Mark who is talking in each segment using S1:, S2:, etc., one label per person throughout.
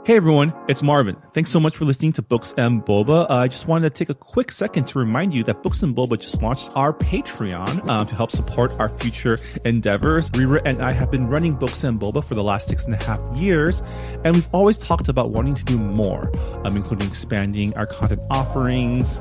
S1: Hey everyone, it's Marvin. Thanks so much for listening to Books and Boba. I just wanted to take a quick second to remind you that Books and Boba just launched our Patreon to help support our future endeavors. Rira and I have been running Books and Boba for the last 6.5 years, and we've always talked about wanting to do more, including expanding our content offerings,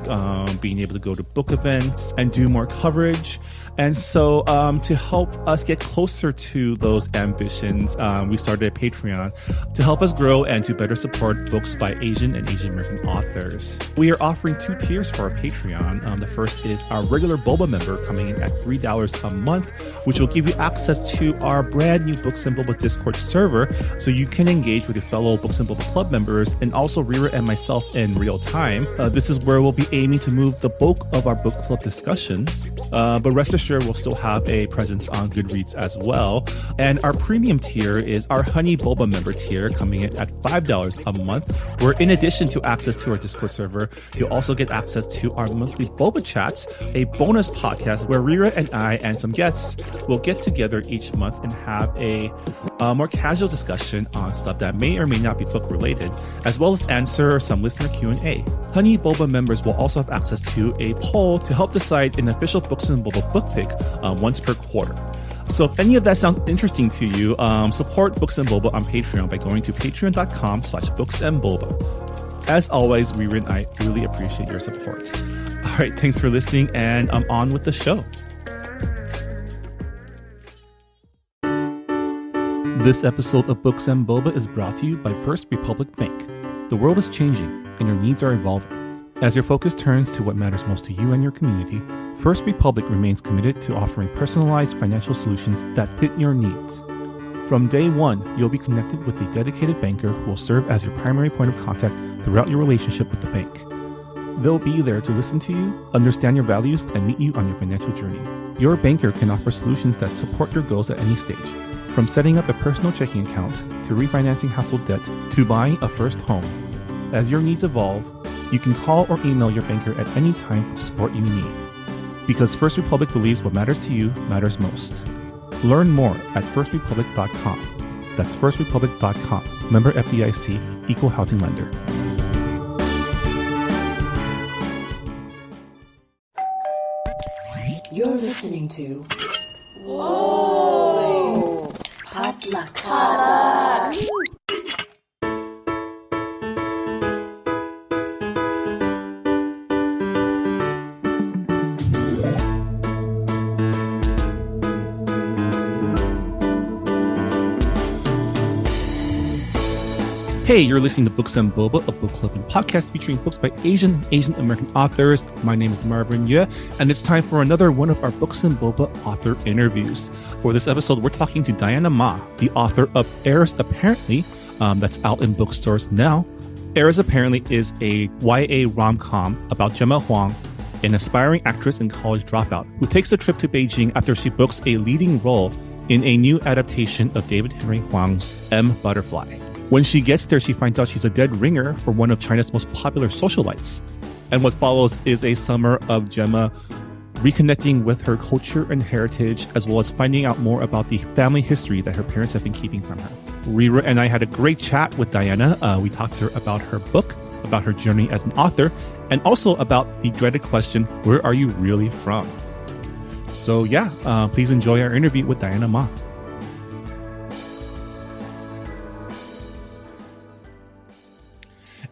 S1: being able to go to book events and do more coverage. And so to help us get closer to those ambitions, we started a Patreon to help us grow and to better support books by Asian and Asian American authors. We are offering 2 tiers for our Patreon. The first is our regular Boba member coming in at $3 a month, which will give you access to our brand new Books and Boba Discord server, so you can engage with your fellow Books and Boba Club members and also Rira and myself in real time. This is where we'll be aiming to move the bulk of our book club discussions, but rest assured we'll still have a presence on Goodreads as well. And our premium tier is our Honey Boba member tier, coming in at $5 a month, where in addition to access to our Discord server, you'll also get access to our monthly Boba Chats, a bonus podcast where Rira and I and some guests will get together each month and have a more casual discussion on stuff that may or may not be book related, as well as answer some listener Q&A. Honey Boba members will also have access to a poll to help decide an official Books and Boba book pick once per quarter. So if any of that sounds interesting to you, support Books and Boba on Patreon by going to patreon.com/booksandboba. As always, Rira and I really appreciate your support. All right, thanks for listening, and I'm on with the show. This episode of Books and Boba is brought to you by First Republic Bank. The world is changing, and your needs are evolving. As your focus turns to what matters most to you and your community, First Republic remains committed to offering personalized financial solutions that fit your needs. From day one, you'll be connected with a dedicated banker who will serve as your primary point of contact throughout your relationship with the bank. They'll be there to listen to you, understand your values, and meet you on your financial journey. Your banker can offer solutions that support your goals at any stage, from setting up a personal checking account to refinancing household debt to buying a first home. As your needs evolve, you can call or email your banker at any time for the support you need. Because First Republic believes what matters to you matters most. Learn more at firstrepublic.com. That's firstrepublic.com. Member FDIC, Equal Housing Lender.
S2: You're listening to Whoa! Potluck.
S1: Hey, you're listening to Books and Boba, a book club and podcast featuring books by Asian and Asian American authors. My name is Marvin Yue, and it's time for another one of our Books and Boba author interviews. For this episode, we're talking to Diana Ma, the author of Heiress Apparently, that's out in bookstores now. Heiress Apparently is a YA rom-com about Gemma Huang, an aspiring actress and college dropout who takes a trip to Beijing after she books a leading role in a new adaptation of David Henry Hwang's M. Butterfly. When she gets there, she finds out she's a dead ringer for one of China's most popular socialites. And what follows is a summer of Gemma reconnecting with her culture and heritage, as well as finding out more about the family history that her parents have been keeping from her. Rira and I had a great chat with Diana. We talked to her about her book, about her journey as an author, and also about the dreaded question, where are you really from? So yeah, please enjoy our interview with Diana Ma.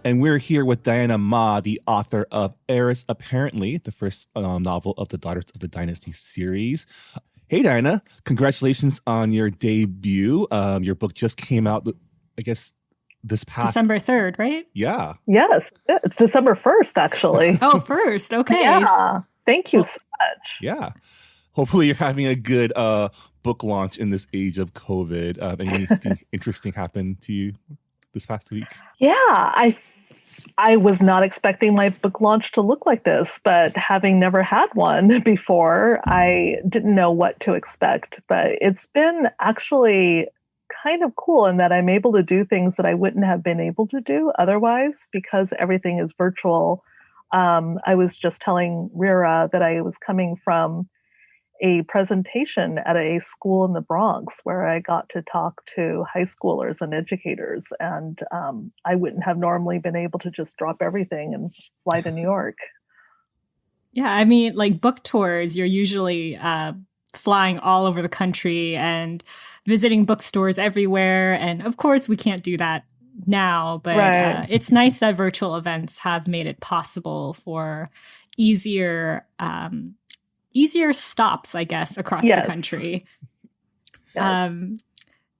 S1: And we're here with Diana Ma, the author of Heiress Apparently, the first novel of the Daughters of the Dynasty series. Hey, Diana, congratulations on your debut. Your book just came out, I guess, this past...
S3: December 3rd, right?
S1: Yeah.
S4: Yes, it's December 1st, actually.
S3: Oh, 1st. Okay.
S4: Yeah. Thank you so much.
S1: Yeah. Hopefully you're having a good book launch in this age of COVID. Anything interesting happened to you this past week?
S4: Yeah, I was not expecting my book launch to look like this, but having never had one before, I didn't know what to expect. But it's been actually kind of cool in that I'm able to do things that I wouldn't have been able to do otherwise because everything is virtual. I was just telling Rira that I was coming from a presentation at a school in the Bronx where I got to talk to high schoolers and educators. And I wouldn't have normally been able to just drop everything and fly to New York.
S3: Yeah, I mean, like book tours, you're usually flying all over the country and visiting bookstores everywhere. And of course, we can't do that now, but it's nice that virtual events have made it possible for easier stops, I guess, across the country.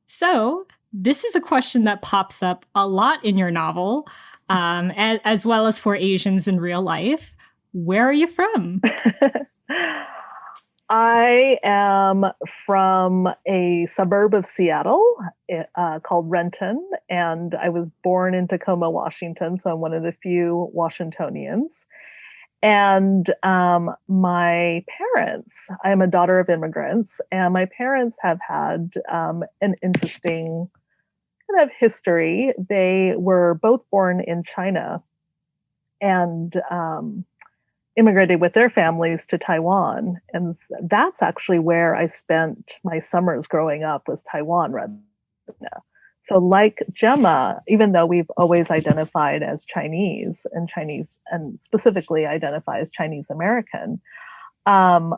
S3: So this is a question that pops up a lot in your novel, as well as for Asians in real life. Where are you from?
S4: I am from a suburb of Seattle called Renton, and I was born in Tacoma, Washington, so I'm one of the few Washingtonians. And my parents, I am a daughter of immigrants, and my parents have had an interesting kind of history. They were both born in China and immigrated with their families to Taiwan. And that's actually where I spent my summers growing up, was Taiwan rather than China. So like Gemma, even though we've always identified as Chinese and specifically identify as Chinese American,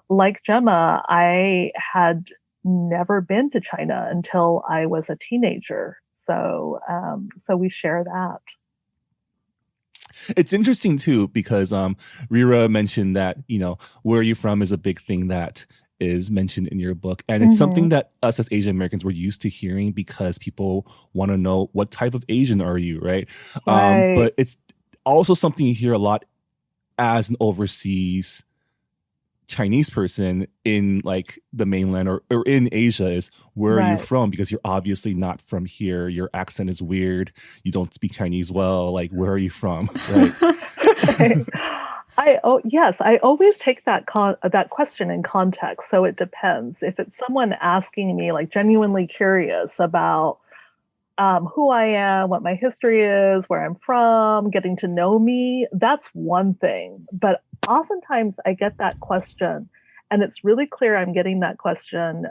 S4: like Gemma, I had never been to China until I was a teenager. So we share that.
S1: It's interesting too, because Rira mentioned that, where are you from is a big thing that is mentioned in your book. And it's something that us as Asian Americans were used to hearing because people want to know, what type of Asian are you, right? But it's also something you hear a lot as an overseas Chinese person in like the mainland or in Asia is, where are you from? Because you're obviously not from here. Your accent is weird. You don't speak Chinese well. Like, where are you from? Right.
S4: I always take that question in context. So it depends. If it's someone asking me, like genuinely curious about who I am, what my history is, where I'm from, getting to know me, that's one thing. But oftentimes I get that question, and it's really clear I'm getting that question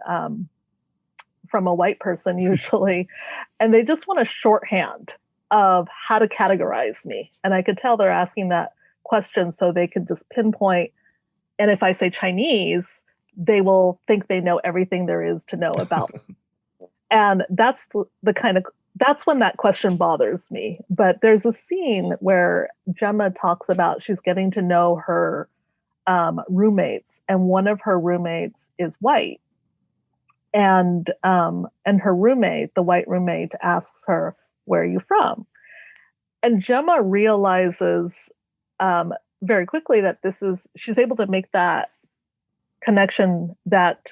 S4: from a white person usually, and they just want a shorthand of how to categorize me. And I could tell they're asking that question so they could just pinpoint. And if I say Chinese, they will think they know everything there is to know about. And that's that's when that question bothers me. But there's a scene where Gemma talks about she's getting to know her roommates, and one of her roommates is white. And her roommate, the white roommate, asks her, "Where are you from?" And Gemma realizes very quickly that she's able to make that connection that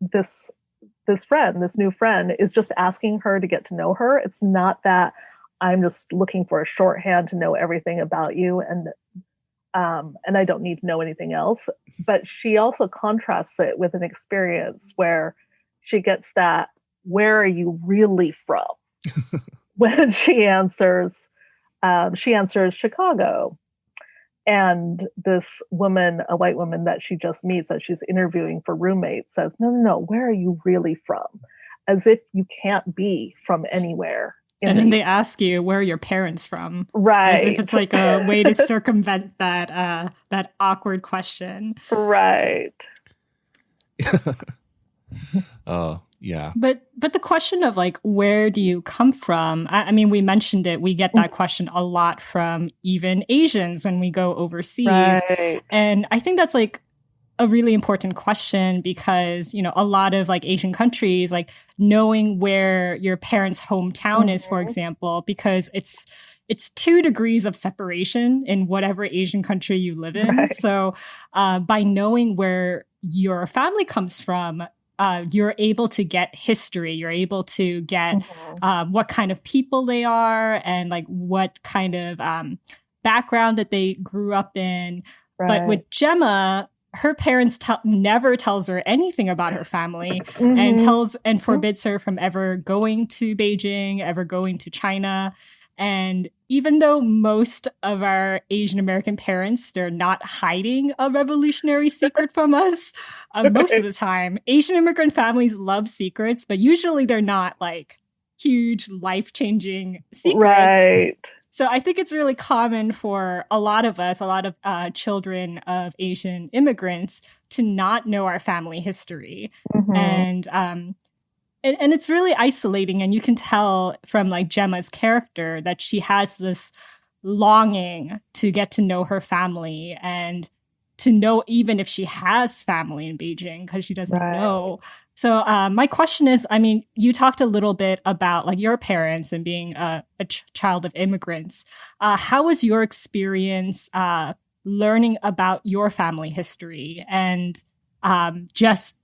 S4: this new friend is just asking her to get to know her. It's not that I'm just looking for a shorthand to know everything about you, and I don't need to know anything else. But she also contrasts it with an experience where she gets that, "Where are you really from?" when she answers Chicago. And this woman, a white woman that she just meets, that she's interviewing for roommates, says, no, where are you really from? As if you can't be from anywhere.
S3: And then they ask you, where are your parents from?
S4: Right.
S3: As if it's like a way to circumvent that awkward question.
S4: Right.
S1: Oh, yeah.
S3: But the question of like, where do you come from? I mean, we mentioned it. We get that question a lot from even Asians when we go overseas.
S4: Right.
S3: And I think that's like a really important question because, a lot of like Asian countries, like knowing where your parents' hometown is, for example, because it's 2 degrees of separation in whatever Asian country you live in. Right. So by knowing where your family comes from, you're able to get history. You're able to get what kind of people they are and like what kind of background that they grew up in. Right. But with Gemma, her parents never tells her anything about her family and forbids her from ever going to Beijing, ever going to China. And even though most of our Asian American parents, they're not hiding a revolutionary secret from us, most of the time, Asian immigrant families love secrets, but usually they're not like huge life-changing secrets.
S4: Right.
S3: So I think it's really common for a lot of us, a lot of children of Asian immigrants, to not know our family history. And it's really isolating. And you can tell from like Gemma's character that she has this longing to get to know her family and to know even if she has family in Beijing, because she doesn't know. So my question is, I mean, you talked a little bit about like your parents and being a child of immigrants. How was your experience learning about your family history and just,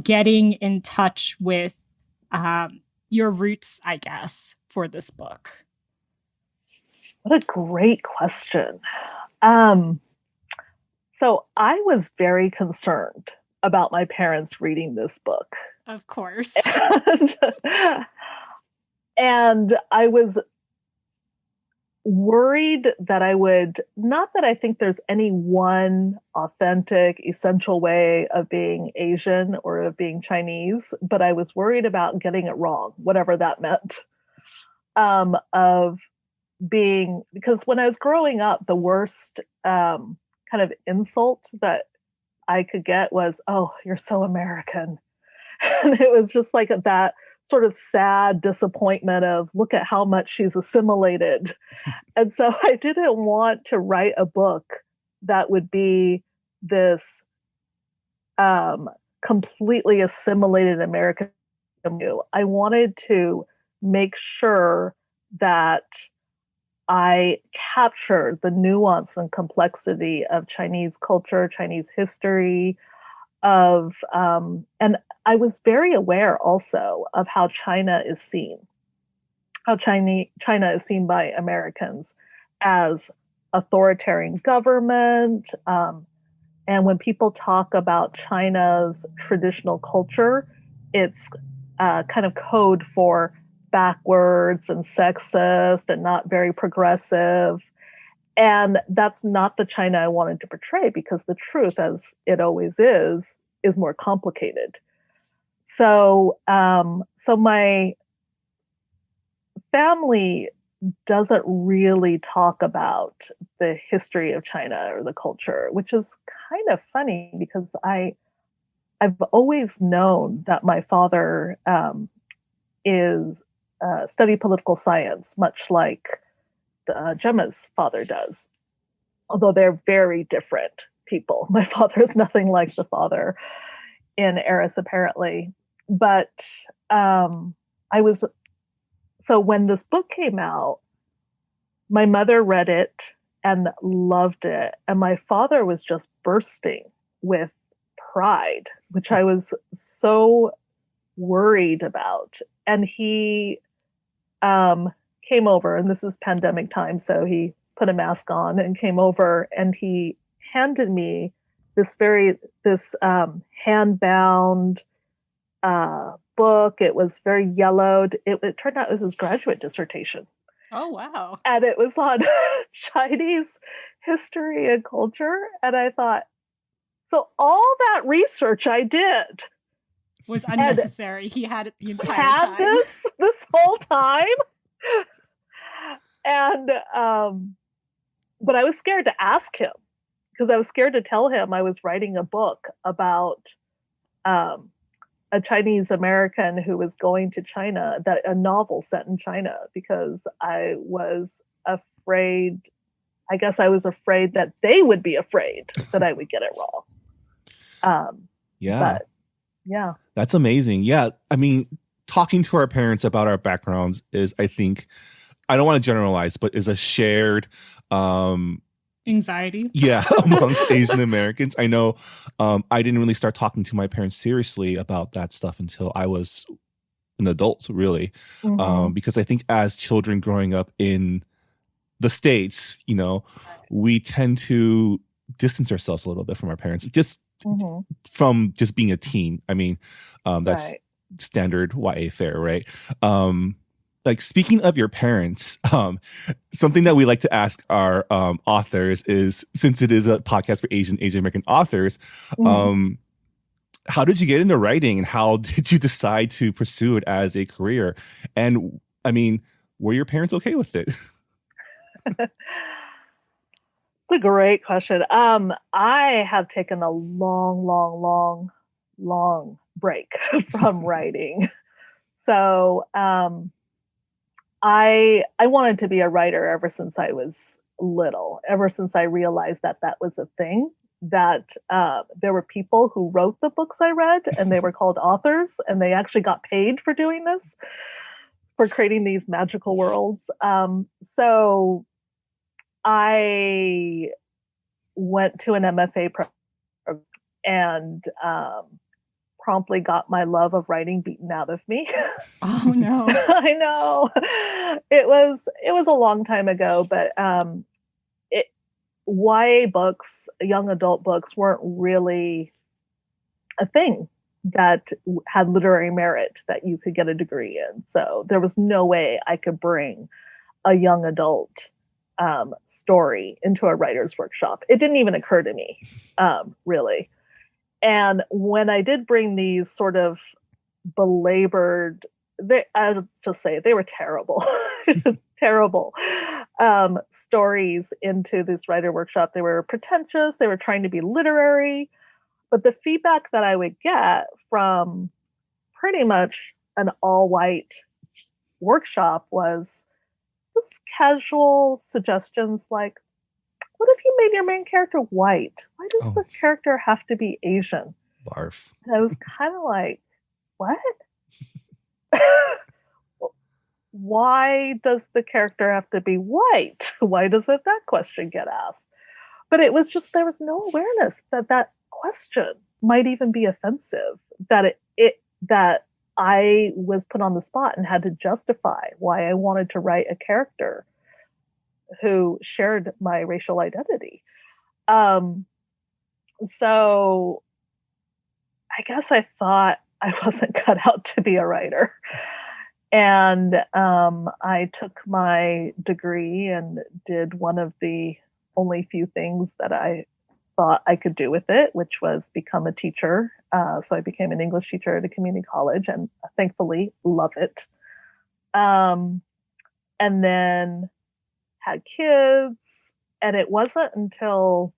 S3: getting in touch with your roots, I guess, for this book?
S4: What a great question. So I was very concerned about my parents reading this book.
S3: Of course.
S4: And I was worried that not that I think there's any one authentic, essential way of being Asian or of being Chinese, but I was worried about getting it wrong, whatever that meant. Because when I was growing up, the worst kind of insult that I could get was, "Oh, you're so American." And it was just like that sort of sad disappointment of, look at how much she's assimilated. And so I didn't want to write a book that would be this completely assimilated American view. I wanted to make sure that I captured the nuance and complexity of Chinese culture, Chinese history, and I was very aware also of how China is seen by Americans as authoritarian government. And when people talk about China's traditional culture, it's kind of code for backwards and sexist and not very progressive. And that's not the China I wanted to portray, because the truth, as it always is more complicated. So my family doesn't really talk about the history of China or the culture, which is kind of funny because I've always known that my father studied political science, much like Gemma's father does, although they're very different people. My father is nothing like the father in Heiress Apparently. But so when this book came out, my mother read it and loved it. And my father was just bursting with pride, which I was so worried about. And he came over, and this is pandemic time, so he put a mask on and came over, and he handed me this hand-bound book. It was very yellowed. It turned out it was his graduate dissertation.
S3: Oh, wow.
S4: And it was on Chinese history and culture. And I thought, so all that research I did
S3: was unnecessary. He had it the entire time.
S4: This whole time. And but I was scared to ask him, because I was scared to tell him I was writing a book about a Chinese American who was going to China, a novel set in China, because I was afraid. I guess I was afraid that they would be afraid that I would get it wrong. But, yeah.
S1: That's amazing. Yeah. I mean, talking to our parents about our backgrounds is, I think, I don't want to generalize, but is a shared
S3: anxiety.
S1: Yeah, amongst Asian Americans. I know I didn't really start talking to my parents seriously about that stuff until I was an adult, really. Because I think as children growing up in the States, we tend to distance ourselves a little bit from our parents, just from just being a teen. I mean, that's standard YA fare, right? like speaking of your parents, something that we like to ask our authors is, since it is a podcast for Asian American authors, how did you get into writing and how did you decide to pursue it as a career? And I mean, were your parents okay with it?
S4: It's a great question. I have taken a long break from writing. So I wanted to be a writer ever since I was little, ever since I realized that that was a thing, that there were people who wrote the books I read and they were called authors and they actually got paid for doing this, for creating these magical worlds. So I went to an MFA program and promptly got my love of writing beaten out of me.
S3: Oh no.
S4: I know. It was a long time ago, but YA books, young adult books, weren't really a thing that had literary merit that you could get a degree in. So there was no way I could bring a young adult story into a writer's workshop. It didn't even occur to me, really. And when I did bring these sort of belabored, I'll just say they were terrible, terrible stories into this writer workshop. They were pretentious. They were trying to be literary. But the feedback that I would get from pretty much an all-white workshop was just casual suggestions like, what if you made your main character white? Why does the character have to be Asian?
S1: Barf.
S4: And I was kind of like, what? Why does the character have to be white? Why doesn't that question get asked? But it was just, there was no awareness that that question might even be offensive, that that I was put on the spot and had to justify why I wanted to write a character who shared my racial identity. So I guess I thought I wasn't cut out to be a writer. And I took my degree and did one of the only few things that I thought I could do with it, which was become a teacher. So I became an English teacher at a community college and thankfully love it. And then had kids. And it wasn't until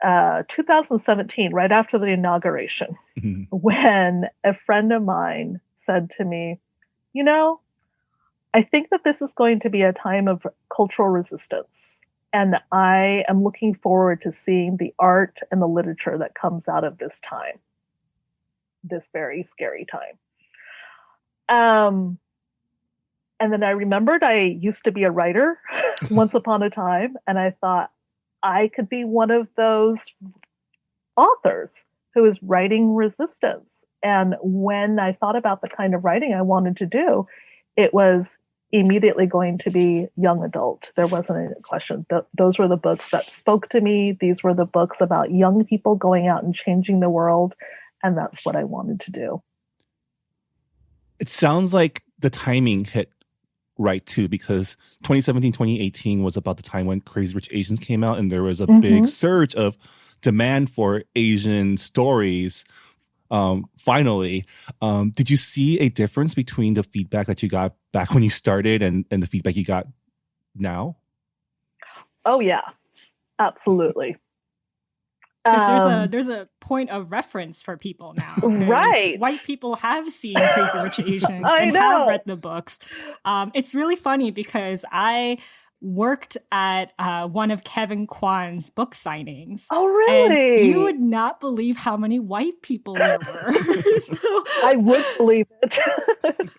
S4: 2017, right after the inauguration, when a friend of mine said to me, you know, I think that this is going to be a time of cultural resistance. And I am looking forward to seeing the art and the literature that comes out of this time, this very scary time. And then I remembered I used to be a writer once upon a time, and I thought I could be one of those authors who is writing resistance. And when I thought about the kind of writing I wanted to do, it was immediately going to be young adult. There wasn't any question. Those were the books that spoke to me. These were the books about young people going out and changing the world. And that's what I wanted to do.
S1: It sounds like the timing hit right too, because 2017, 2018 was about the time when Crazy Rich Asians came out, and there was a big surge of demand for Asian stories. Finally, did you see a difference between the feedback that you got back when you started and the feedback you got now?
S4: Oh yeah, absolutely.
S3: Because there's a point of reference for people now.
S4: Right.
S3: White people have seen Crazy Rich Asians and have read the books. It's really funny because I worked at one of Kevin Kwan's book signings.
S4: Oh, really?
S3: And you would not believe how many white people there were.
S4: I would believe it.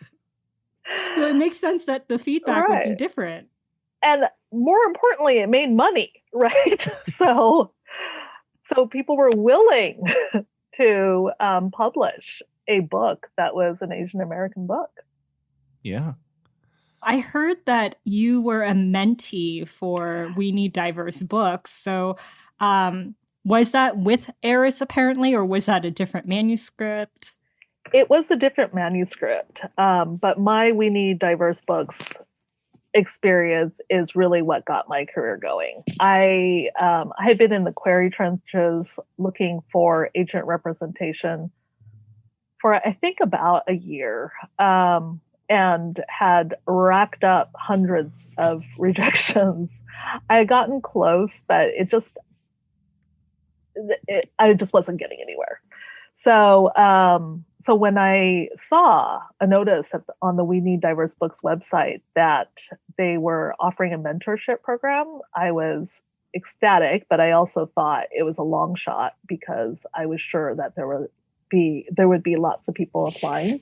S3: So it makes sense that the feedback would be different.
S4: And more importantly, it made money, right? So people were willing to publish a book that was an Asian American book.
S1: Yeah.
S3: I heard that you were a mentee for We Need Diverse Books. So was that with Heiress Apparently, or was that a different manuscript?
S4: it was a different manuscript, but my We Need Diverse Books experience is really what got my career going. I had been in the query trenches looking for agent representation for I think about a year, and had racked up hundreds of rejections. I had gotten close, but I just wasn't getting anywhere. So when I saw a notice on the We Need Diverse Books website that they were offering a mentorship program, I was ecstatic, but I also thought it was a long shot because I was sure that there would be lots of people applying.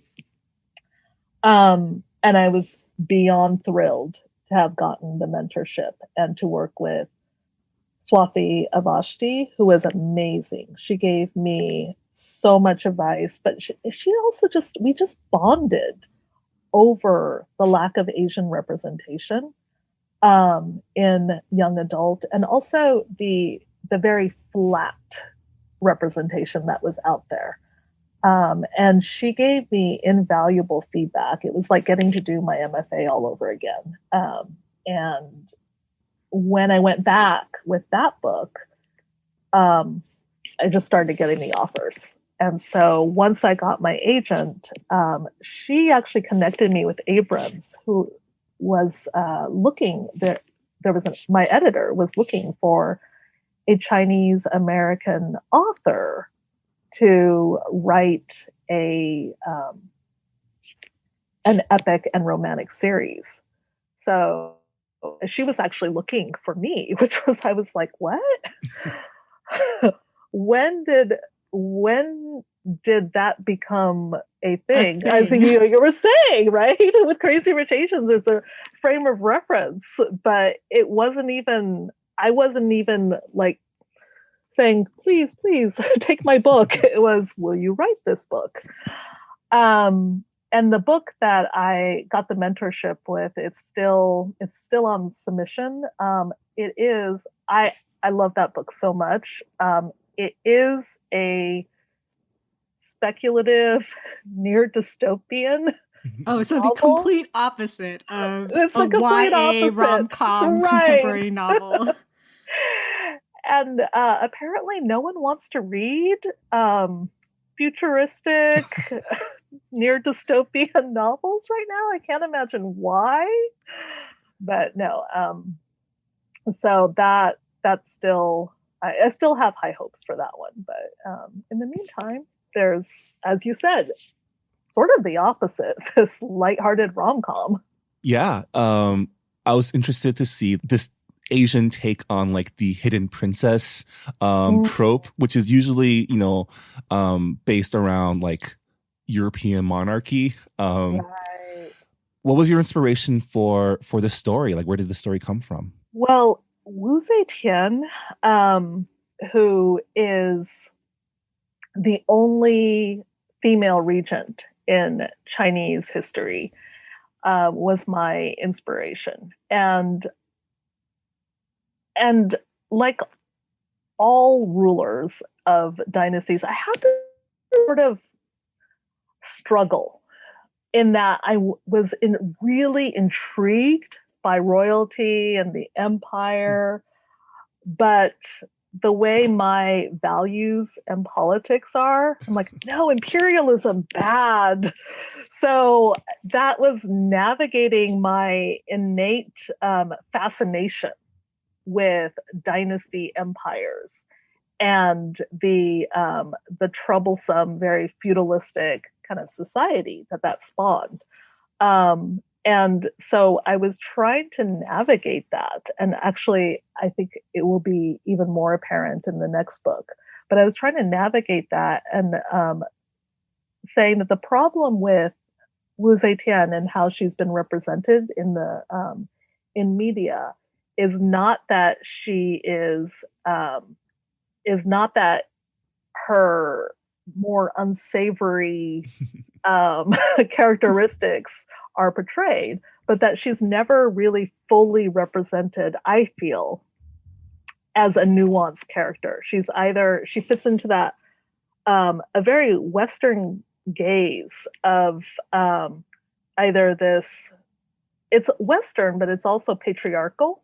S4: And I was beyond thrilled to have gotten the mentorship and to work with Swathi Avashti, who was amazing. She gave me so much advice, but she also we just bonded over the lack of Asian representation in young adult, and also the very flat representation that was out there. And she gave me invaluable feedback. It was like getting to do my MFA all over again. And when I went back with that book, I just started getting the offers. And so once I got my agent, she actually connected me with Abrams, who was looking there. My editor was looking for a Chinese American author to write an epic and romantic series. So she was actually looking for me, I was like, what? When did that become a thing? As you were saying, right? With Crazy Rich Asians, there's a frame of reference, but I wasn't even like saying, please take my book. It was, will you write this book? And the book that I got the mentorship with, it's still on submission. I love that book so much. It is a speculative, near dystopian.
S3: Oh, so
S4: novel.
S3: The complete opposite of a YA rom-com contemporary novel.
S4: And apparently no one wants to read futuristic, near dystopian novels right now. I can't imagine why, but no. So that's still, I still have high hopes for that one. But in the meantime, there's, as you said, sort of the opposite, this lighthearted rom-com.
S1: Yeah. I was interested to see this Asian take on like the hidden princess trope, which is usually, based around like European monarchy.
S4: Right.
S1: What was your inspiration for this story? Like, where did the story come from?
S4: Well, Wu Zetian, who is the only female regent in Chinese history, was my inspiration. And like all rulers of dynasties, I had to sort of struggle in that I was really intrigued by royalty and the empire, but the way my values and politics are, I'm like, no, imperialism, bad. So that was navigating my innate fascination with dynasty empires and the troublesome, very feudalistic kind of society that spawned. And so I was trying to navigate that. And actually, I think it will be even more apparent in the next book. But I was trying to navigate that and saying that the problem with Wu Zetian and how she's been represented in the in media is not that she is not that her more unsavory characteristics are portrayed, but that she's never really fully represented, I feel, as a nuanced character. She fits into that a very Western gaze of either this, it's Western, but it's also patriarchal,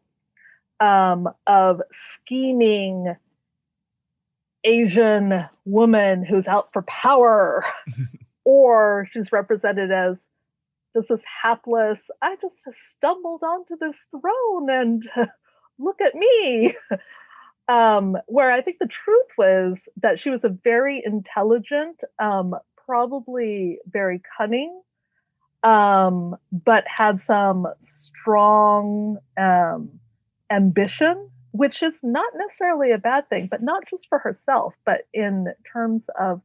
S4: of scheming Asian woman who's out for power, or she's represented as just this hapless, I just stumbled onto this throne and look at me. Where I think the truth was that she was a very intelligent, probably very cunning, but had some strong ambition, which is not necessarily a bad thing, but not just for herself, but in terms of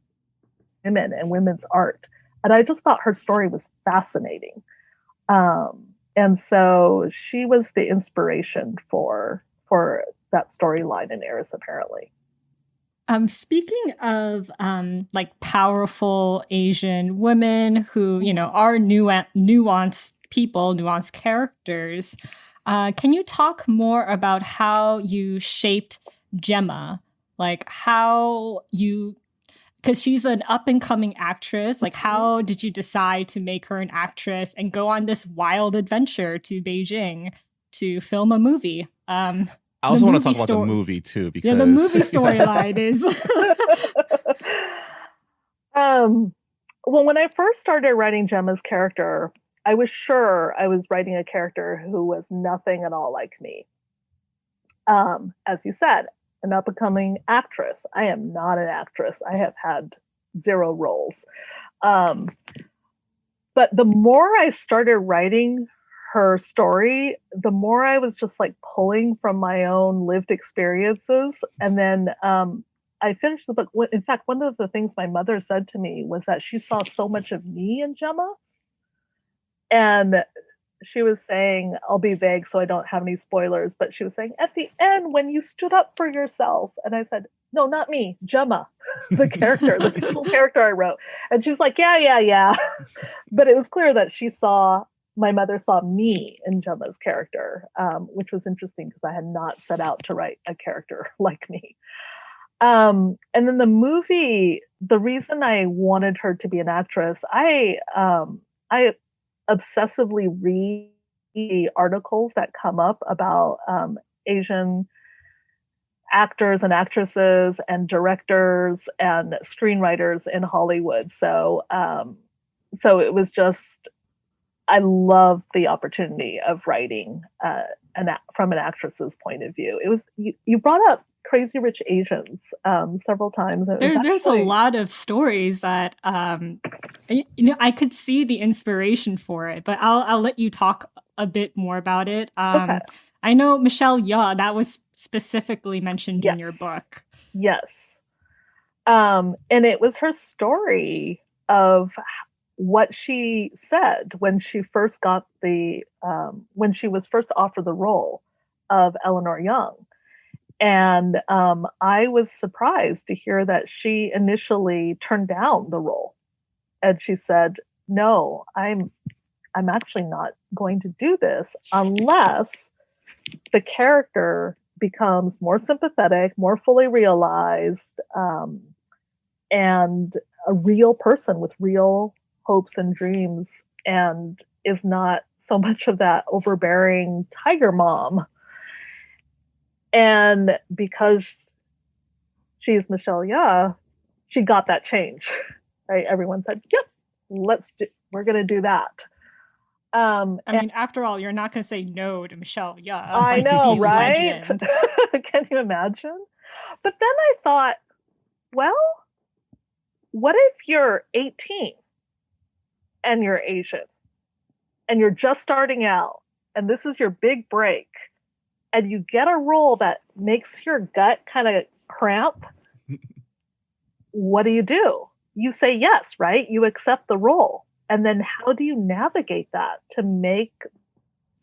S4: women and women's art. And I just thought her story was fascinating. And so she was the inspiration for that storyline in Heiress Apparently.
S3: Speaking of like powerful Asian women who, are nuanced people, nuanced characters, can you talk more about how you shaped Gemma? Like because she's an up and coming actress, like how did you decide to make her an actress and go on this wild adventure to Beijing to film a movie?
S1: I also want to talk about the movie too, because
S3: the movie storyline is.
S4: Well, when I first started writing Gemma's character, I was sure I was writing a character who was nothing at all like me. As you said, an up-and-coming actress. I am not an actress. I have had 0 roles. But the more I started writing her story, the more I was just like pulling from my own lived experiences. And then I finished the book. In fact, one of the things my mother said to me was that she saw so much of me in Gemma. And she was saying, I'll be vague so I don't have any spoilers, but she was saying, at the end, when you stood up for yourself. And I said, no, not me, Gemma, the character, the fictional character I wrote. And she was like, yeah. But it was clear that my mother saw me in Gemma's character, which was interesting because I had not set out to write a character like me. And then the movie, the reason I wanted her to be an actress, I obsessively read the articles that come up about Asian actors and actresses and directors and screenwriters in Hollywood. So it was just, I love the opportunity of writing from an actress's point of view. It was you brought up Crazy Rich Asians several times.
S3: There's a lot of stories that I could see the inspiration for it, but I'll let you talk a bit more about it.
S4: Okay.
S3: I know Michelle Yeoh, that was specifically mentioned in your book.
S4: Yes, and it was her story of what she said when she first got when she was first offered the role of Eleanor Young. And I was surprised to hear that she initially turned down the role. And she said, no, I'm actually not going to do this unless the character becomes more sympathetic, more fully realized, and a real person with real hopes and dreams, and is not so much of that overbearing tiger mom. And because she's Michelle Yeoh, she got that change, right? Everyone said, yep, we're going to do that.
S3: I mean, after all, you're not going to say no to Michelle Yeoh.
S4: I know, right? Can you imagine? But then I thought, well, what if you're 18 and you're Asian and you're just starting out and this is your big break and you get a role that makes your gut kind of cramp? What do? You say yes, right? You accept the role. And then how do you navigate that to make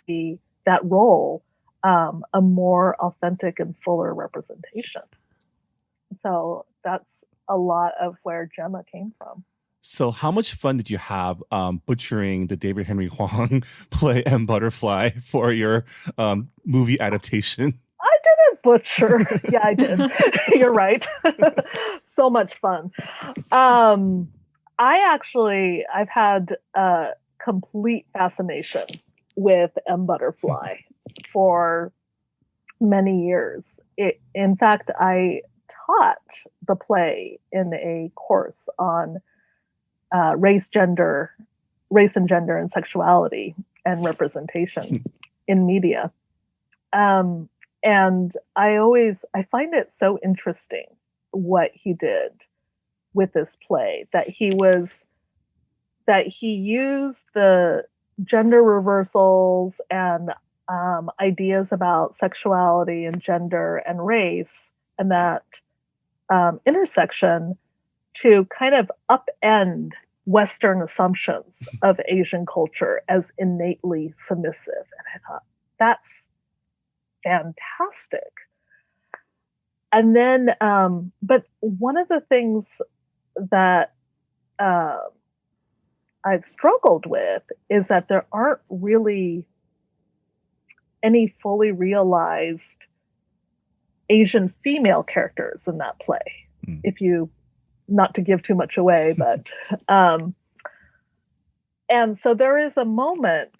S4: that role a more authentic and fuller representation? So that's a lot of where Gemma came from.
S1: So how much fun did you have butchering the David Henry Hwang play M. Butterfly for your movie adaptation?
S4: I didn't butcher. Yeah, I did. You're right. So much fun. I've had a complete fascination with M. Butterfly for many years. In fact, I taught the play in a course on race and gender and sexuality and representation in media. And I find it so interesting what he did with this play, that he used the gender reversals and ideas about sexuality and gender and race and that intersection to kind of upend Western assumptions of Asian culture as innately submissive. And I thought, that's fantastic. And then, but one of the things that I've struggled with is that there aren't really any fully realized Asian female characters in that play. If you, not to give too much away, but and so there is a moment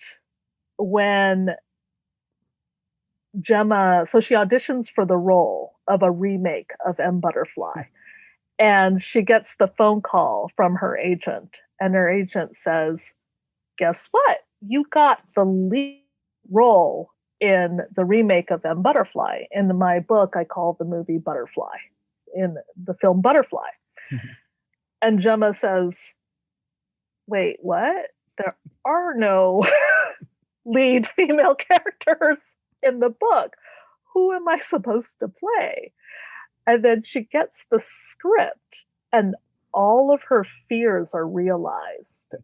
S4: when Gemma, so she auditions for the role of a remake of M. Butterfly, and she gets the phone call from her agent, and her agent says, guess what? You got the lead role in the remake of M. Butterfly. In my book, I call the movie Butterfly, in the film Butterfly. And Gemma says, wait, what? There are no lead female characters in the book. Who am I supposed to play? And then she gets the script, and all of her fears are realized.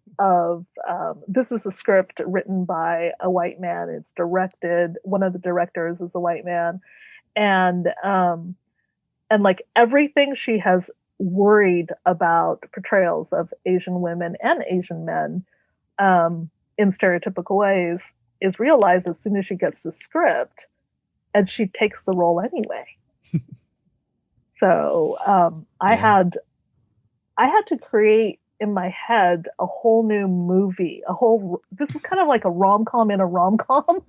S4: This is a script written by a white man. It's directed. One of the directors is a white man, and like everything she has worried about portrayals of Asian women and Asian men in stereotypical ways is realized as soon as she gets the script, and she takes the role anyway. So I had to create in my head a whole new movie, this is kind of like a rom-com in a rom-com.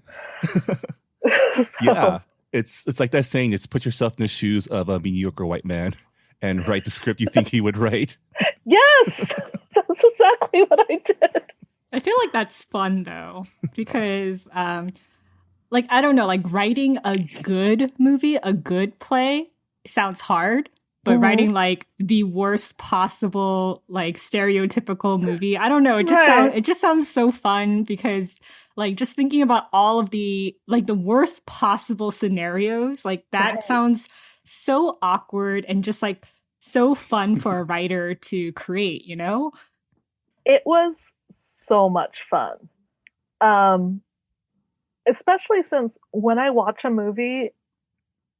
S1: Yeah, it's like that saying, it's put yourself in the shoes of a mediocre white man and write the script you think he would write.
S4: Yes, that's exactly what I did.
S3: I feel like that's fun though, because like, I don't know, like writing a good movie, a good play sounds hard, but writing like the worst possible, like stereotypical movie, I don't know, it just sounds so fun, because like just thinking about all of the like the worst possible scenarios, like that sounds so awkward and just like so fun for a writer to create, you know?
S4: It was so much fun. Especially since when I watch a movie,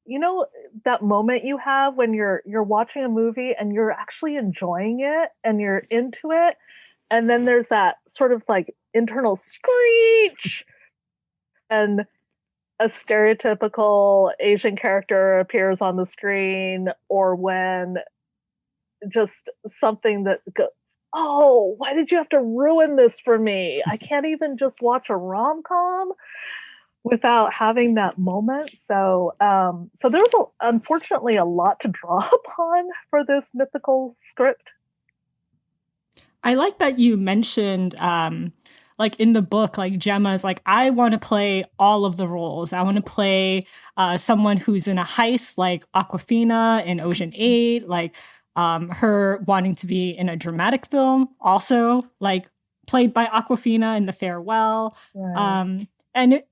S4: you know, that moment you have when you're watching a movie and you're actually enjoying it and you're into it, and then there's that sort of like internal screech and a stereotypical Asian character appears on the screen, or when just something that goes, oh, why did you have to ruin this for me? I can't even just watch a rom-com without having that moment. So there's unfortunately a lot to draw upon for this mythical script.
S3: I like that you mentioned, like in the book, like Gemma's like, I want to play all of the roles. I want to play someone who's in a heist, like Awkwafina in Ocean 8, like her wanting to be in a dramatic film, also like played by Awkwafina in The Farewell. Right.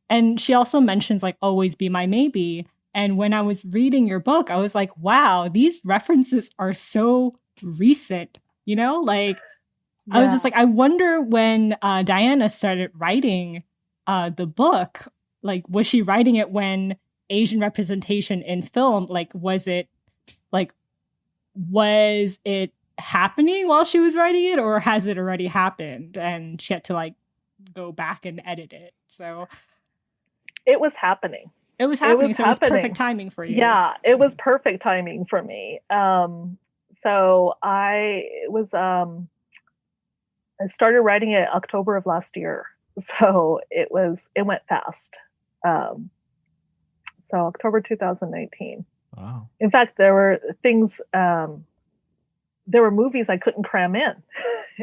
S3: And she also mentions like Always Be My Maybe. And when I was reading your book, I was like, wow, these references are so recent, you know, like I was just like, I wonder when Diana started writing the book, like, was she writing it when Asian representation in film, like, was it happening while she was writing it, or has it already happened and she had to like go back and edit it? So
S4: it was happening.
S3: It was happening. So it was perfect timing for you.
S4: Yeah, it was perfect timing for me. So I was I started writing it October of last year, so it went fast. So October 2019.
S1: Wow.
S4: In fact, there were things, there were movies I couldn't cram in.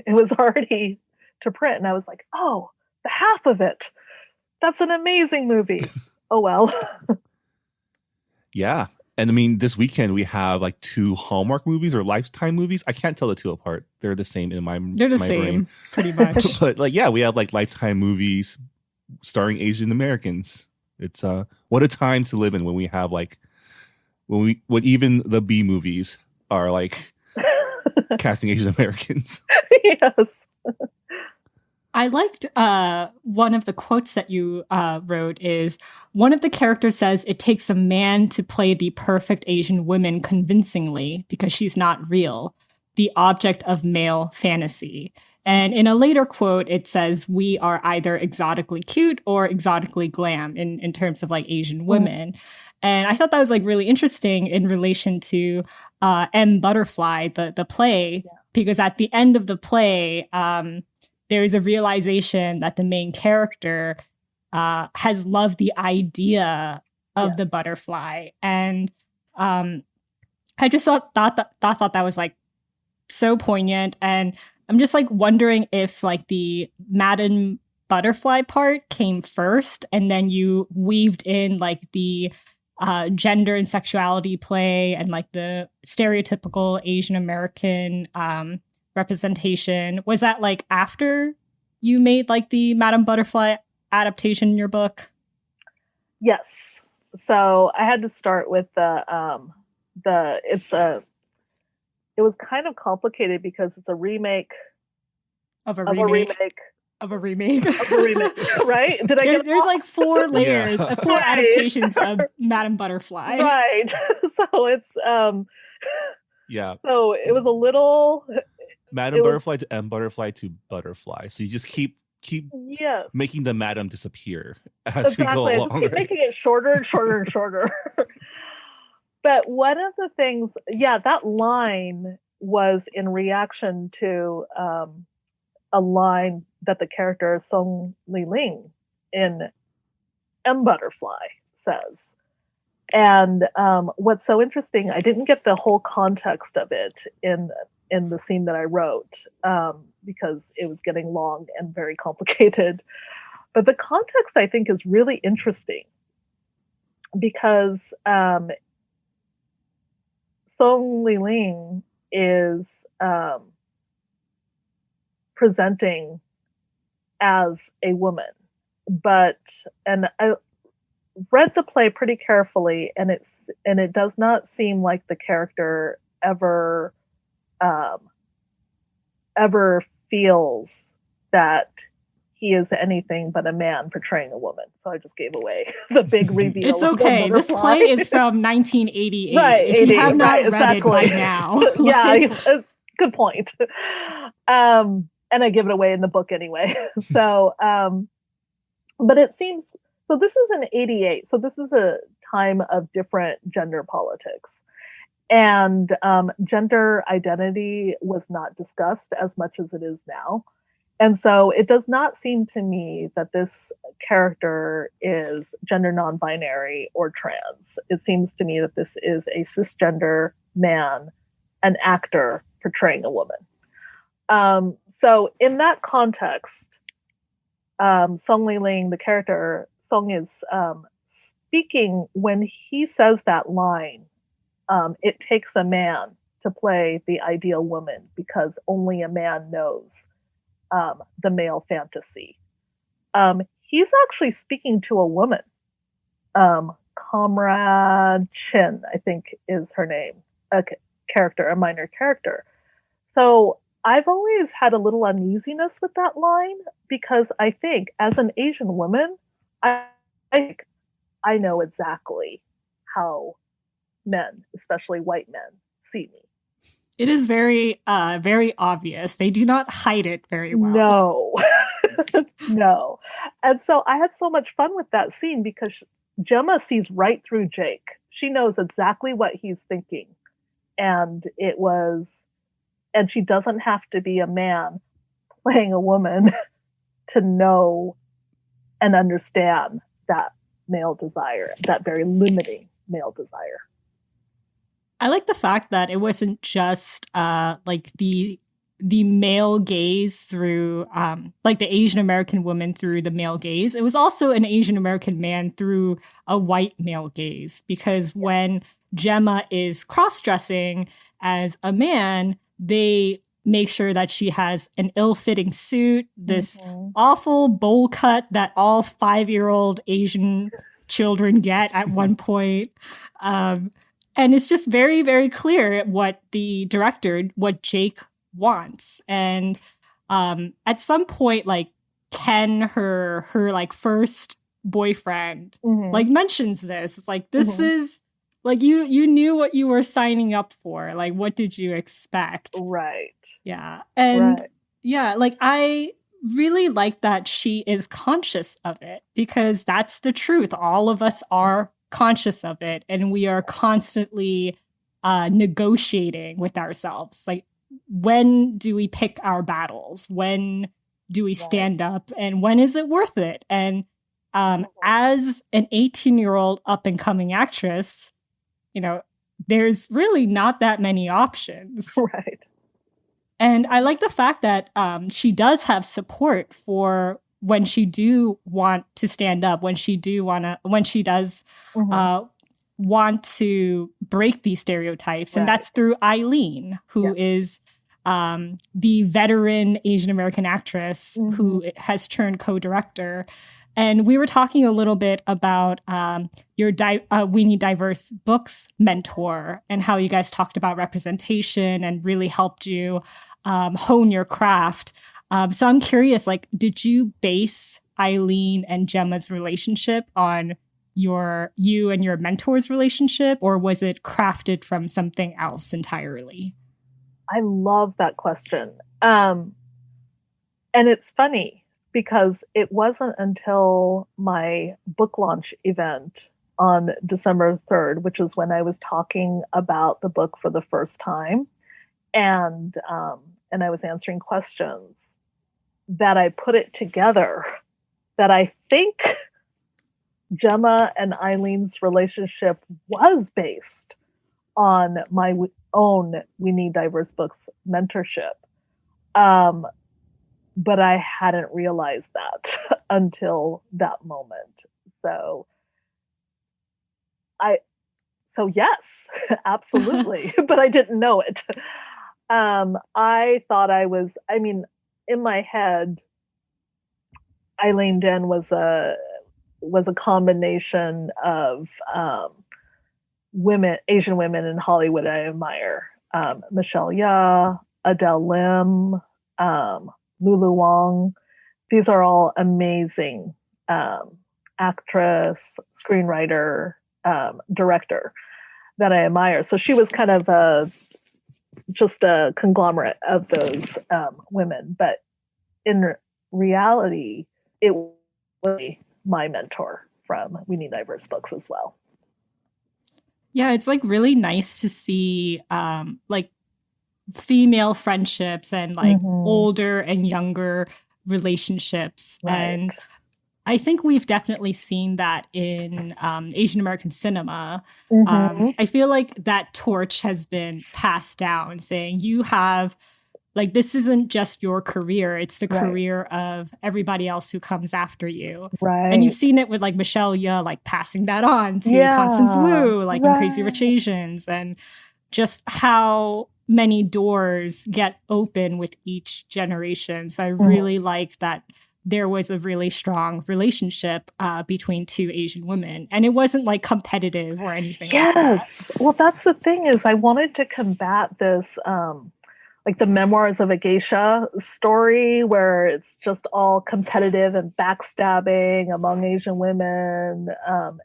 S4: It was already to print, and I was like, oh, the half of it. That's an amazing movie. Oh, well.
S1: Yeah. And I mean, this weekend we have like 2 Hallmark movies or Lifetime movies. I can't tell the two apart. They're the same in my
S3: They're the
S1: my
S3: same,
S1: brain.
S3: pretty much.
S1: But like, yeah, we have like Lifetime movies starring Asian Americans. It's what a time to live in when we have like when even the B movies are like casting Asian Americans.
S4: Yes.
S3: I liked one of the quotes that you wrote is, one of the characters says it takes a man to play the perfect Asian woman convincingly because she's not real, the object of male fantasy. And in a later quote, it says, we are either exotically cute or exotically glam in terms of like Asian women. And I thought that was like really interesting in relation to M. Butterfly, the play, because at the end of the play, there's a realization that the main character has loved the idea of the butterfly. And I just thought that was like so poignant. And I'm just like wondering if like the Madame Butterfly part came first and then you weaved in like the gender and sexuality play and like the stereotypical Asian American representation. Was that like after you made like the Madame Butterfly adaptation in your book?
S4: Yes. So I had to start with it was kind of complicated because it's a remake
S3: of a remake,
S4: right? Did I get
S3: there's like 4 layers, 4
S4: Right.
S3: adaptations of Madame Butterfly.
S4: Right. So it's
S1: Yeah.
S4: so it was a little
S1: Madam Butterfly to M Butterfly to Butterfly. So you just keep
S4: yes.
S1: making the madam disappear as we go
S4: Exactly. I
S1: along.
S4: just keep
S1: Right?
S4: making it shorter and shorter and shorter. But one of the things, that line was in reaction to a line that the character Song Li Ling in M Butterfly says. And what's so interesting, I didn't get the whole context of it in the scene that I wrote because it was getting long and very complicated. But the context, I think, is really interesting because Song Li Ling is presenting as a woman, and I read the play pretty carefully, and it does not seem like the character ever feels that he is anything but a man portraying a woman. So I just gave away the big reveal.
S3: It's okay. This play is from 1988.
S4: Right,
S3: if you have not read
S4: exactly.
S3: it by now.
S4: Good point. And I give it away in the book anyway. So, but it seems, so this is an 88. So this is a time of different gender politics. And gender identity was not discussed as much as it is now. And so it does not seem to me that this character is gender non-binary or trans. It seems to me that this is a cisgender man, an actor portraying a woman. So in that context, Song Li Ling, the character, Song is speaking when he says that line, it takes a man to play the ideal woman because only a man knows the male fantasy. He's actually speaking to a woman. Comrade Chin, I think is her name, a minor character. So I've always had a little uneasiness with that line because I think as an Asian woman, I know exactly how men, especially white men, see me.
S3: It is very, very obvious. They do not hide it very well.
S4: No, no. And so I had so much fun with that scene because Gemma sees right through Jake. She knows exactly what he's thinking. And she doesn't have to be a man playing a woman to know and understand that male desire, that very limiting male desire.
S3: I like the fact that it wasn't just like the male gaze through like the Asian American woman through the male gaze. It was also an Asian American man through a white male gaze, because when Gemma is cross-dressing as a man, they make sure that she has an ill-fitting suit, this awful bowl cut that all 5-year-old Asian children get at one point. And it's just very, very clear what the director, what Jake wants. And at some point, like Ken, her like first boyfriend, like mentions this. It's like, this is like, you knew what you were signing up for. Like, what did you expect?
S4: Right.
S3: Yeah. And yeah, like I really like that she is conscious of it, because that's the truth. All of us are conscious of it, and we are constantly negotiating with ourselves. Like, when do we pick our battles? When do we stand up? And when is it worth it? And as an 18-year-old up-and-coming actress, you know, there's really not that many options.
S4: Right.
S3: And I like the fact that she does have support for when she do want to stand up, when she does want to break these stereotypes. And that's through Eileen, who is the veteran Asian American actress who has turned co-director. And we were talking a little bit about your We Need Diverse Books mentor, and how you guys talked about representation and really helped you hone your craft. So I'm curious, like, did you base Eileen and Gemma's relationship on you and your mentor's relationship, or was it crafted from something else entirely?
S4: I love that question. And it's funny because it wasn't until my book launch event on December 3rd, which is when I was talking about the book for the first time, and I was answering questions, that I put it together, that I think Gemma and Eileen's relationship was based on my own We Need Diverse Books mentorship. But I hadn't realized that until that moment. So yes, absolutely. But I didn't know it. I thought in my head, Eileen Den was a combination of Asian women in Hollywood I admire. Michelle Yeoh, Adele Lim, Lulu Wang. These are all amazing actress, screenwriter, director that I admire. So she was kind of just a conglomerate of those women. But in reality, it was my mentor from We Need Diverse Books as well.
S3: Yeah, it's like really nice to see like female friendships and like older and younger relationships.
S4: Right.
S3: And I think we've definitely seen that in Asian American cinema. I feel like that torch has been passed down, saying you have, like, this isn't just your career, it's the career of everybody else who comes after you.
S4: Right.
S3: And you've seen it with like Michelle Yeoh, like passing that on to Constance Wu, like in Crazy Rich Asians, and just how many doors get open with each generation. So I really like that there was a really strong relationship between two Asian women. And it wasn't like competitive or anything like that.
S4: Well, that's the thing, is I wanted to combat this, like the Memoirs of a Geisha story, where it's just all competitive and backstabbing among Asian women.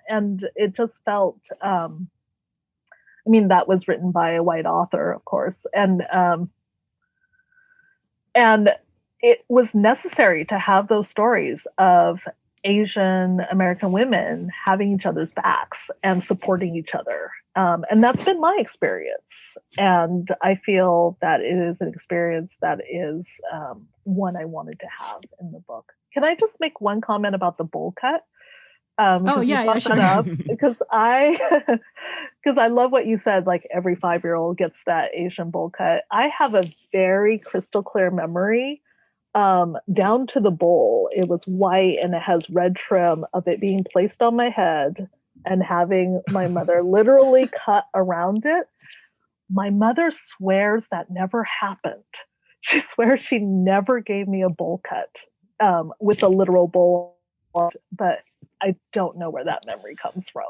S4: And it just felt, that was written by a white author, of course. And it was necessary to have those stories of Asian American women having each other's backs and supporting each other. And that's been my experience. And I feel that it is an experience that is one I wanted to have in the book. Can I just make one comment about the bowl cut?
S3: Oh yeah, sure.
S4: Because I love what you said. Like every 5-year-old gets that Asian bowl cut. I have a very crystal clear memory, down to the bowl. It was white and it has red trim of it being placed on my head and having my mother literally cut around it. My mother swears that never happened. She swears she never gave me a bowl cut with a literal bowl, but I don't know where that memory comes from.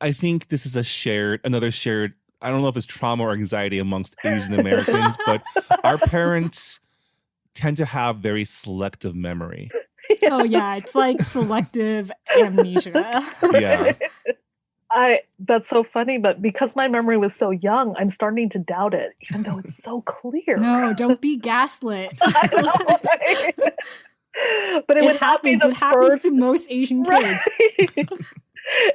S1: I think this is another shared, I don't know if it's trauma or anxiety amongst Asian Americans, but our parents tend to have very selective memory.
S3: Yes. Oh yeah, it's like selective amnesia.
S1: Yeah.
S4: That's so funny, but because my memory was so young, I'm starting to doubt it, even though it's so clear.
S3: No, don't be gaslit.
S4: I know, right? But it happens.
S3: It happens to most Asian kids.
S4: Right?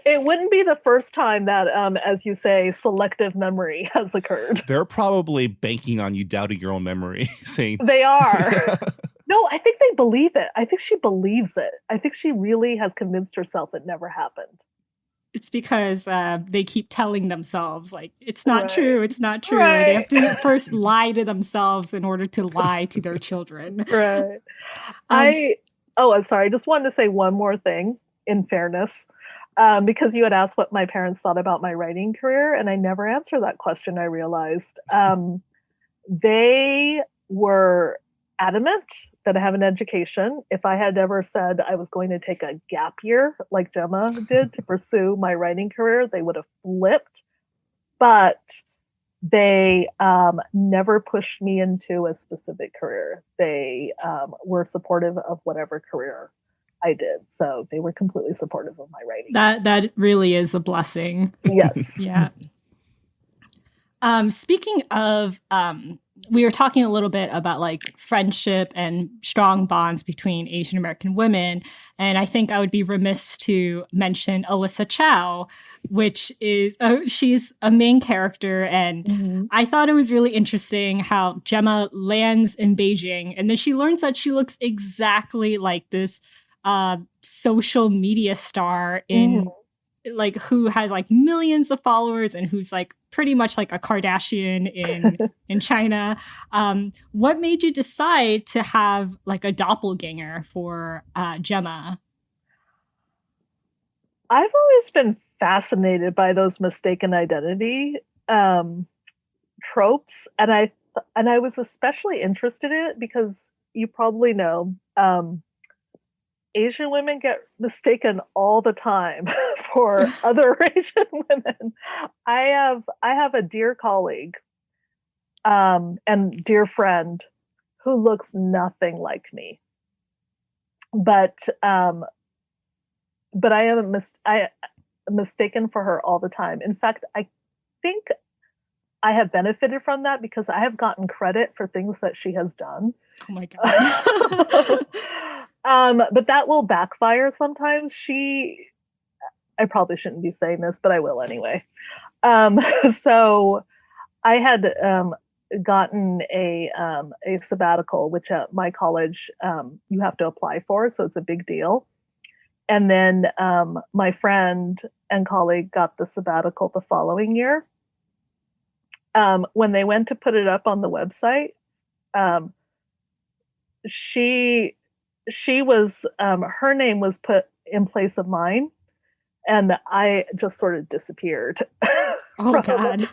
S4: It wouldn't be the first time that, as you say, selective memory has occurred.
S1: They're probably banking on you doubting your own memory, saying
S4: they are. No, I think they believe it. I think she believes it. I think she really has convinced herself it never happened.
S3: It's because they keep telling themselves, like, it's not true, it's not true.
S4: Right.
S3: They have to first lie to themselves in order to lie to their children.
S4: Right. I'm sorry. I just wanted to say one more thing, in fairness, because you had asked what my parents thought about my writing career, and I never answered that question, I realized. They were adamant that I have an education. If I had ever said I was going to take a gap year like Gemma did to pursue my writing career, they would have flipped. But they never pushed me into a specific career. They were supportive of whatever career I did. So they were completely supportive of my writing.
S3: That really is a blessing.
S4: Yes.
S3: Yeah. Speaking of, we were talking a little bit about like friendship and strong bonds between Asian American women. And I think I would be remiss to mention Alyssa Chow, which is, she's a main character. And I thought it was really interesting how Gemma lands in Beijing and then she learns that she looks exactly like this social media star in like who has like millions of followers and who's like pretty much like a Kardashian in China. What made you decide to have like a doppelganger for Gemma?
S4: I've always been fascinated by those mistaken identity tropes, and I was especially interested in it because you probably know Asian women get mistaken all the time for other Asian women. I have a dear colleague and dear friend who looks nothing like me, but I am mistaken for her all the time. In fact, I think I have benefited from that because I have gotten credit for things that she has done.
S3: Oh my God.
S4: But that will backfire sometimes. I probably shouldn't be saying this, but I will anyway. So I had gotten a sabbatical, which at my college you have to apply for, so it's a big deal. And then my friend and colleague got the sabbatical the following year. When they went to put it up on the website, she was her name was put in place of mine, and I just sort of disappeared.
S3: Oh God.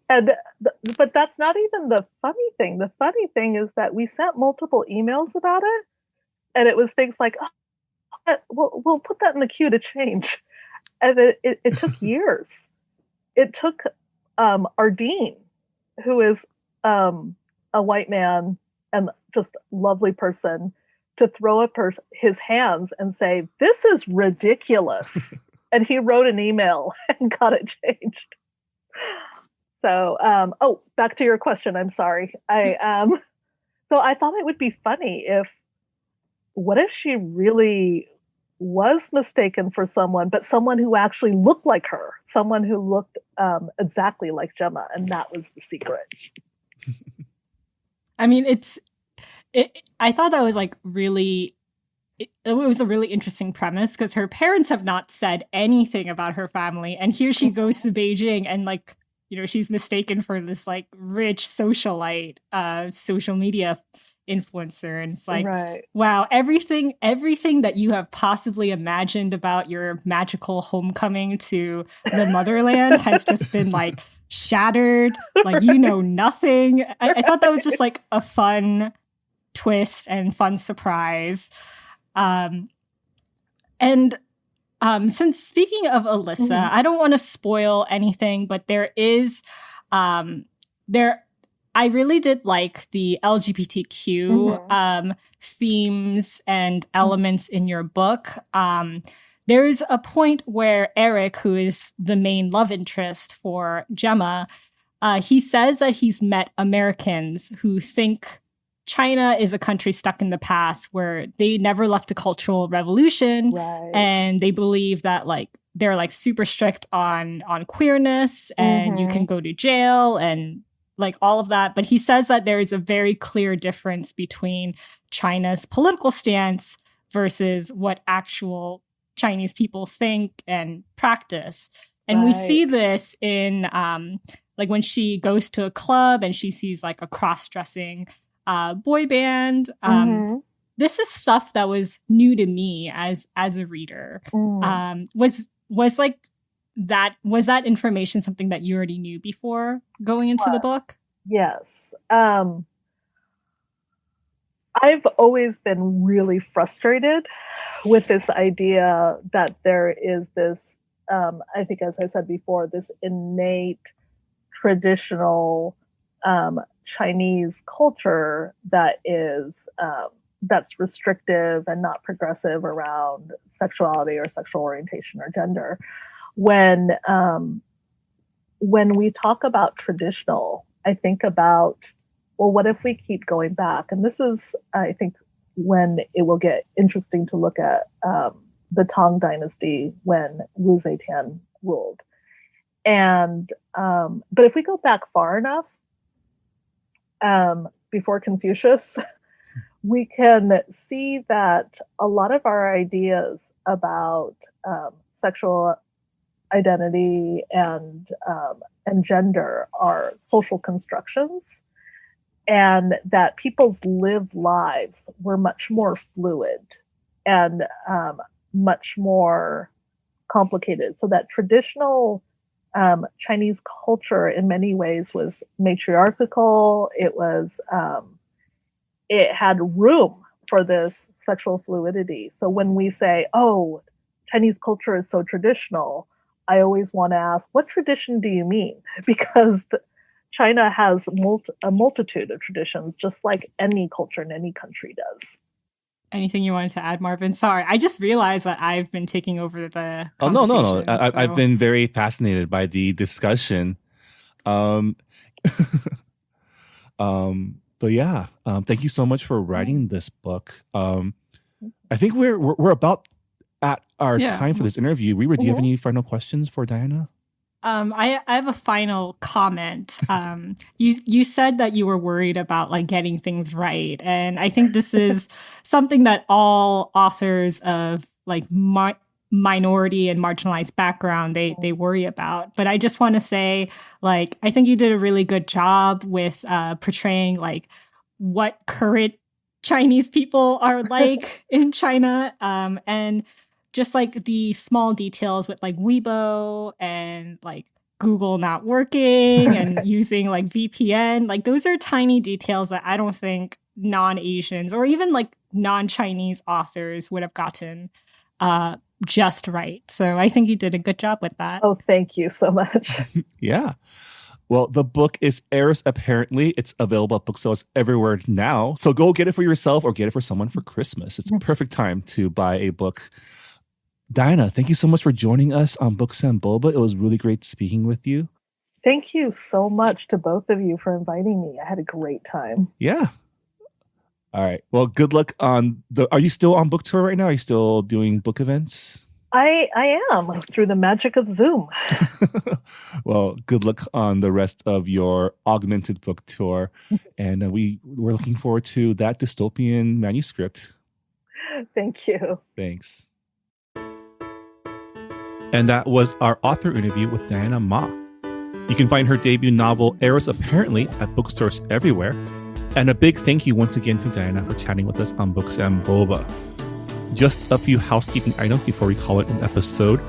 S4: But that's not even the funny thing. The funny thing is that we sent multiple emails about it, and it was things like, oh, we'll put that in the queue to change, and it took years. It took our dean, who is a white man and just lovely person, to throw up his hands and say, "This is ridiculous." And he wrote an email and got it changed. So, back to your question. I'm sorry. So I thought it would be funny what if she really was mistaken for someone, but someone who actually looked like her, someone who looked exactly like Gemma, and that was the secret.
S3: I mean, I thought that was like really, it was a really interesting premise because her parents have not said anything about her family. And here she goes to Beijing and like, you know, she's mistaken for this like rich socialite, social media influencer. And it's like, wow, everything that you have possibly imagined about your magical homecoming to the motherland has just been like shattered. Like, you know, nothing. I thought that was just like a fun twist and fun surprise. Since speaking of Alyssa, I don't want to spoil anything, but there is I really did like the LGBTQ themes and elements in your book. There's a point where Eric, who is the main love interest for Gemma, he says that he's met Americans who think China is a country stuck in the past where they never left a cultural revolution, and they believe that like they're like super strict on queerness and you can go to jail and like all of that. But he says that there is a very clear difference between China's political stance versus what actual Chinese people think and practice. And we see this in like when she goes to a club and she sees like a cross-dressing boy band. This is stuff that was new to me as a reader. Was that information something that you already knew before going into the book?
S4: Yes. I've always been really frustrated with this idea that there is this, I think, as I said before, this innate traditional Chinese culture that is that's restrictive and not progressive around sexuality or sexual orientation or gender. When we talk about traditional, I think about, well, what if we keep going back? And this is, I think, when it will get interesting to look at the Tang Dynasty when Wu Zetian ruled. And but if we go back far enough, before Confucius, we can see that a lot of our ideas about sexual identity and gender are social constructions, and that people's lived lives were much more fluid and much more complicated. So that traditional Chinese culture in many ways was matriarchal. It had room for this sexual fluidity. So when we say, oh, Chinese culture is so traditional, I always want to ask, what tradition do you mean? Because China has a multitude of traditions, just like any culture in any country does.
S3: Anything you wanted to add, Marvin? Sorry, I just realized that I've been taking over the conversation.
S1: Oh, no. I've been very fascinated by the discussion. But yeah, thank you so much for writing this book. I think we're about at our time for this interview. Reera, do you have any final questions for Diana?
S3: I have a final comment. You said that you were worried about like getting things right, and I think this is something that all authors of like minority and marginalized background they worry about. But I just want to say, like, I think you did a really good job with portraying like what current Chinese people are like in China, and just like the small details with like Weibo and like Google not working and using like VPN, like those are tiny details that I don't think non-Asians or even like non-Chinese authors would have gotten just right. So I think you did a good job with that.
S4: Oh, thank you so much.
S1: Yeah. Well, the book is Heiress Apparently. It's available at booksellers everywhere now. So go get it for yourself or get it for someone for Christmas. It's a perfect time to buy a book. Diana, thank you so much for joining us on Books and Boba. It was really great speaking with you.
S4: Thank you so much to both of you for inviting me. I had a great time.
S1: Yeah. All right. Well, good luck on are you still on book tour right now? Are you still doing book events?
S4: I am, through the magic of Zoom.
S1: Well, good luck on the rest of your augmented book tour. And we're looking forward to that dystopian manuscript.
S4: Thank you.
S1: Thanks. And that was our author interview with Diana Ma. You can find her debut novel, Heiress Apparently, at bookstores everywhere. And a big thank you once again to Diana for chatting with us on Books and Boba. Just a few housekeeping items before we call it an episode.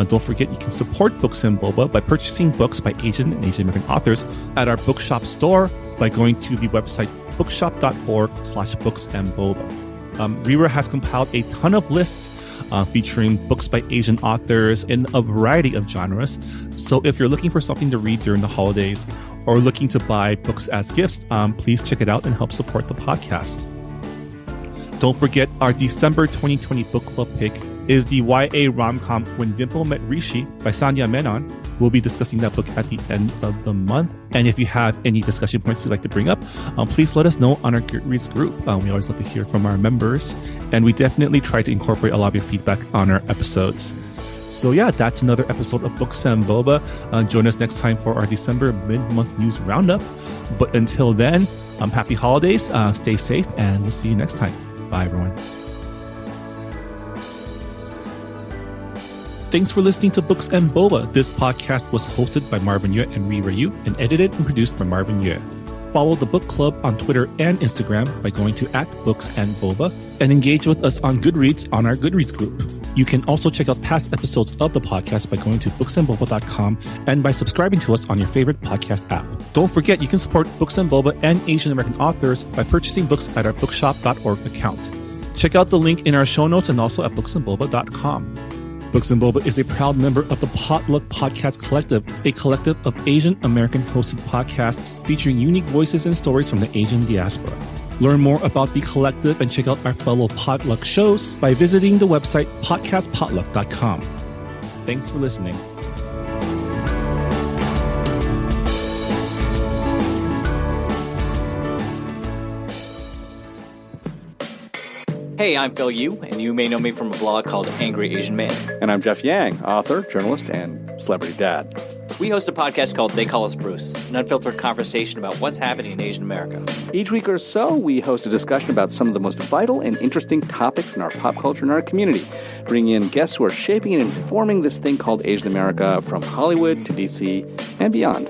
S1: Don't forget you can support Books and Boba by purchasing books by Asian and Asian American authors at our bookshop store by going to the website bookshop.org/booksandboba. Rira has compiled a ton of lists featuring books by Asian authors in a variety of genres. So if you're looking for something to read during the holidays or looking to buy books as gifts, please check it out and help support the podcast. Don't forget our December 2020 book club pick is the YA rom-com When Dimple Met Rishi by Sanya Menon. We'll be discussing that book at the end of the month. And if you have any discussion points you'd like to bring up, please let us know on our Goodreads group. We always love to hear from our members. And we definitely try to incorporate a lot of your feedback on our episodes. So yeah, that's another episode of Books and Boba. Join us next time for our December mid-month news roundup. But until then, happy holidays, stay safe, and we'll see you next time. Bye, everyone. Thanks for listening to Books and Boba. This podcast was hosted by Marvin Yue and Rira Yu and edited and produced by Marvin Yue. Follow the book club on Twitter and Instagram by going to @BooksandBoba and engage with us on Goodreads on our Goodreads group. You can also check out past episodes of the podcast by going to booksandboba.com and by subscribing to us on your favorite podcast app. Don't forget you can support Books and Boba and Asian American authors by purchasing books at our bookshop.org account. Check out the link in our show notes and also at booksandboba.com. Books and Boba is a proud member of the Potluck Podcast Collective, a collective of Asian American hosted podcasts featuring unique voices and stories from the Asian diaspora. Learn more about the collective and check out our fellow Potluck shows by visiting the website podcastpotluck.com. Thanks for listening.
S5: Hey, I'm Phil Yu, and you may know me from a blog called Angry Asian Man.
S6: And I'm Jeff Yang, author, journalist, and celebrity dad.
S5: We host a podcast called They Call Us Bruce, an unfiltered conversation about what's happening in Asian America.
S6: Each week or so, we host a discussion about some of the most vital and interesting topics in our pop culture and our community, bringing in guests who are shaping and informing this thing called Asian America from Hollywood to D.C. and beyond.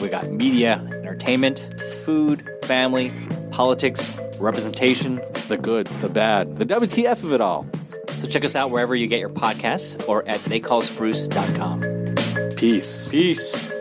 S5: We got media, entertainment, food, family, politics, representation.
S6: The good, the bad, the WTF of it all.
S5: So check us out wherever you get your podcasts or at theycallusbruce.com.
S6: Peace.
S5: Peace.